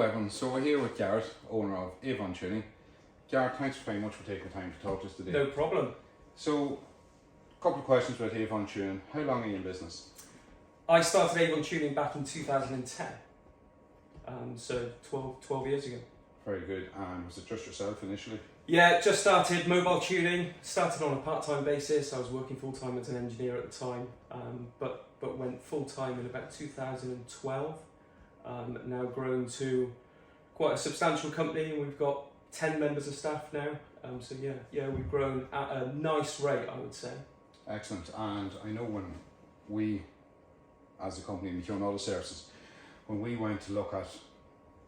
Evan, so we're here with Gareth, owner of Avon Tuning. Gareth, thanks very much for taking the time to talk to us today. No problem. So, a couple of questions about Avon Tuning. How long are you in business? I started Avon Tuning back in 2010, so 12 years ago. Very good. And was it just yourself initially? Yeah, just started mobile tuning, started on a part-time basis. I was working full-time as an engineer at the time, but went full-time in about 2012. Now grown to quite a substantial company. We've got 10 members of staff now. So yeah, we've grown at a nice rate, I would say. Excellent. And I know when we, as a company in McEwen Auto Services, when we went to look at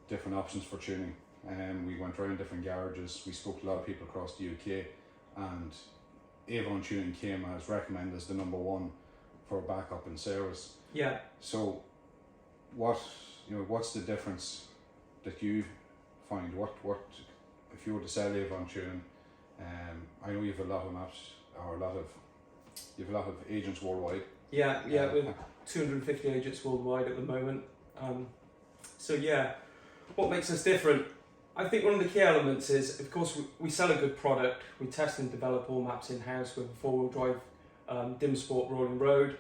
different options for tuning, we went around different garages, we spoke to a lot of people across the UK, and Avon Tuning came as recommended as the #1 for backup and service. Yeah. So what's the difference that you find? What if you were to sell Avon Tuning? I know you have a lot of maps, or you have a lot of agents worldwide. Yeah, with 250 agents worldwide at the moment. So yeah, what makes us different? I think one of the key elements is, of course, we sell a good product. We test and develop all maps in-house with a four-wheel drive dim sport rolling road.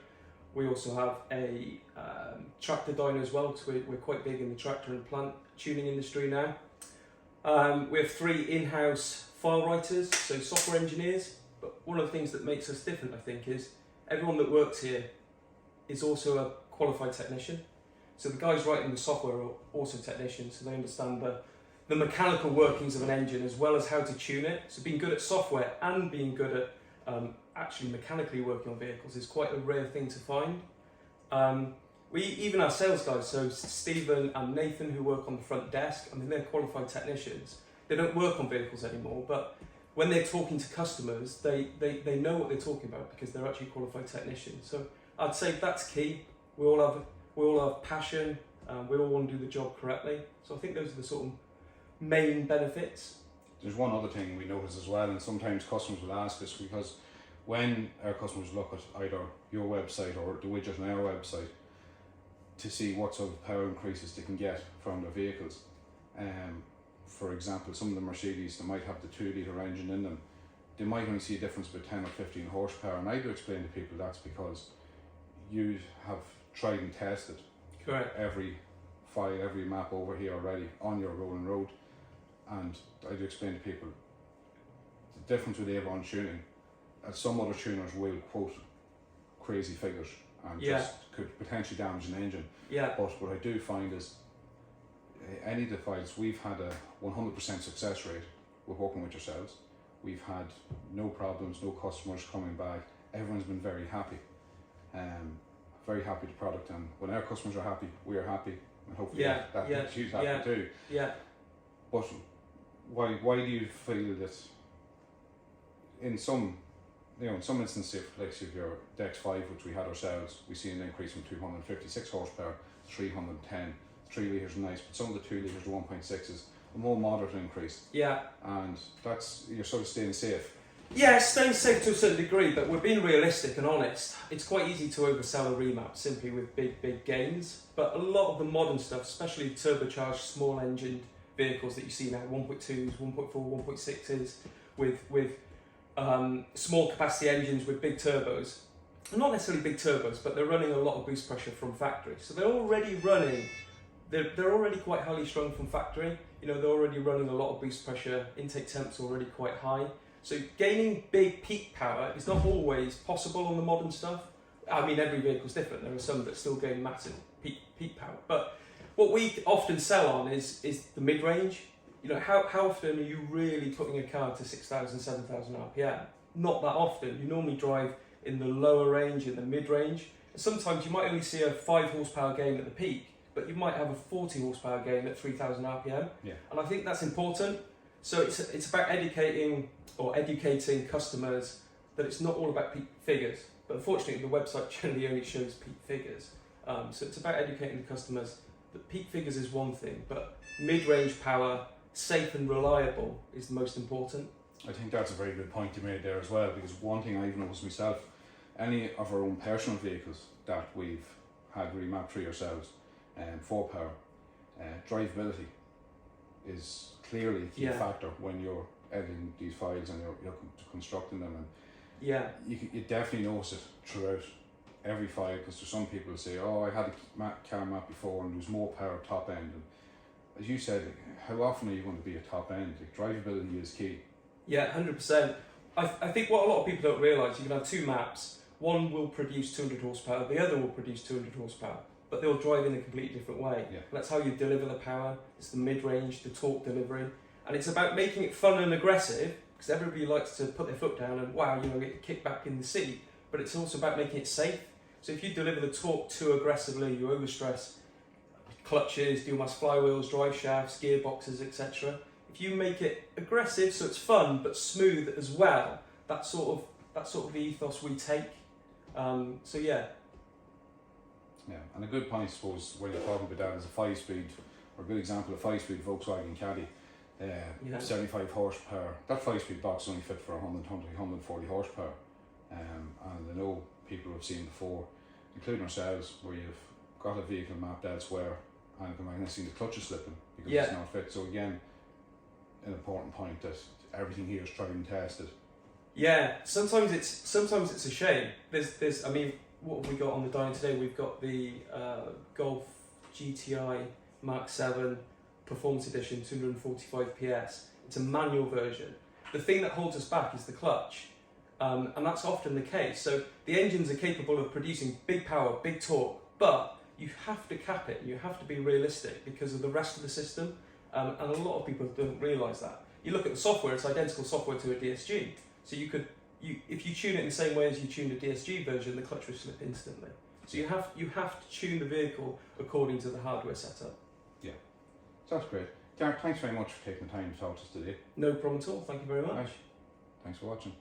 We also have a tractor dyno as well, because we're quite big in the tractor and plant tuning industry now. We have 3 in-house file writers, so software engineers. But one of the things that makes us different, I think, is everyone that works here is also a qualified technician. So the guys writing the software are also technicians, so they understand the mechanical workings of an engine as well as how to tune it. So being good at software and being good at actually mechanically working on vehicles is quite a rare thing to find. Even our sales guys, so Stephen and Nathan, who work on the front desk, I mean, they're qualified technicians. They don't work on vehicles anymore, but when they're talking to customers, they know what they're talking about because they're actually qualified technicians. So I'd say that's key. We all have passion. We all want to do the job correctly. So I think those are the sort of main benefits. There's one other thing we notice as well, and sometimes customers will ask us, because when our customers look at either your website or the widget on our website to see what sort of power increases they can get from their vehicles, for example, some of the Mercedes, they might have the 2-litre engine in them, they might only see a difference of 10 or 15 horsepower, and I do explain to people that's because you have tried and tested Correct. every file, every map over here already on your rolling road. And I do explain to people the difference with Avon Tuning, as some other tuners will quote crazy figures and just could potentially damage an engine. Yeah. But what I do find is any device, we've had a 100% success rate with working with yourselves. We've had no problems, no customers coming back. Everyone's been very happy. Very happy with the product, and when our customers are happy, we are happy, and hopefully that makes you happy too. Yeah. But why do you feel that in some instances, like if your Dex 5, which we had ourselves, we see an increase from 256 horsepower to 310. 3 litres nice, but some of the 2 litres to 1.6s, a more moderate increase. Yeah. And that's, you're sort of staying safe. Yeah, staying safe to a certain degree, but we're being realistic and honest. It's quite easy to oversell a remap simply with big gains, but a lot of the modern stuff, especially turbocharged small engined vehicles that you see now, 1.2s, 1.4, 1.6s, with small capacity engines with big turbos, not necessarily big turbos, but they're running a lot of boost pressure from factory. So they're already running, they're already quite highly strung from factory. You know, they're already running a lot of boost pressure, intake temps already quite high. So gaining big peak power is not always possible on the modern stuff. I mean, every vehicle's different. There are some that still gain massive peak power. But what we often sell on is the mid-range. You know, how often are you really putting a car to 6,000, 7,000 RPM? Not that often. You normally drive in the lower range, in the mid-range. Sometimes you might only see a 5 horsepower gain at the peak, but you might have a 40 horsepower gain at 3,000 RPM. Yeah. And I think that's important. So it's about educating customers that it's not all about peak figures. But unfortunately, the website generally only shows peak figures. So it's about educating the customers that peak figures is one thing, but mid-range power, safe and reliable, is the most important. I think that's a very good point you made there as well, because one thing I've noticed myself, any of our own personal vehicles that we've had remapped through ourselves, 4 power, drivability is clearly a key Yeah. factor when you're editing these files and you're constructing them, and Yeah. you definitely notice it throughout every file, because there's some people who say, oh, I had a car map before and there was more power top end, and as you said, like, how often are you going to be a top end? Like, drivability is key. Yeah, 100%. I think what a lot of people don't realise, you can have two maps, one will produce 200 horsepower, the other will produce 200 horsepower, but they'll drive in a completely different way. Yeah. That's how you deliver the power, it's the mid-range, the torque delivery, and it's about making it fun and aggressive, because everybody likes to put their foot down and wow, you know, get kicked back in the seat, but it's also about making it safe. So if you deliver the torque too aggressively, you overstress clutches, dual mass flywheels, drive shafts, gearboxes, etc. If you make it aggressive, so it's fun but smooth as well, that's sort of the ethos we take. So yeah. Yeah, and a good point, I suppose, when you're talking about that is a 5-speed, or a good example of 5-speed Volkswagen Caddy, 75 horsepower. That 5-speed box is only fit for 140 horsepower. And I know people have seen before, including ourselves, where you've got a vehicle mapped elsewhere and you can see the clutch is slipping because it's not fit. So again, an important point that everything here is tried and tested. Yeah, sometimes it's a shame. There's I mean, what have we got on the dyno today? We've got the Golf GTI Mark 7 Performance Edition, 245 PS. It's a manual version. The thing that holds us back is the clutch, and that's often the case. So the engines are capable of producing big power, big torque, but you have to cap it. You have to be realistic because of the rest of the system, and a lot of people don't realise that. You look at the software; it's identical software to a DSG. So if you tune it in the same way as you tuned a DSG version, the clutch will slip instantly. So you have to tune the vehicle according to the hardware setup. Yeah, so that's great. Gareth, thanks very much for taking the time to talk to us today. No problem at all. Thank you very much. Thanks for watching.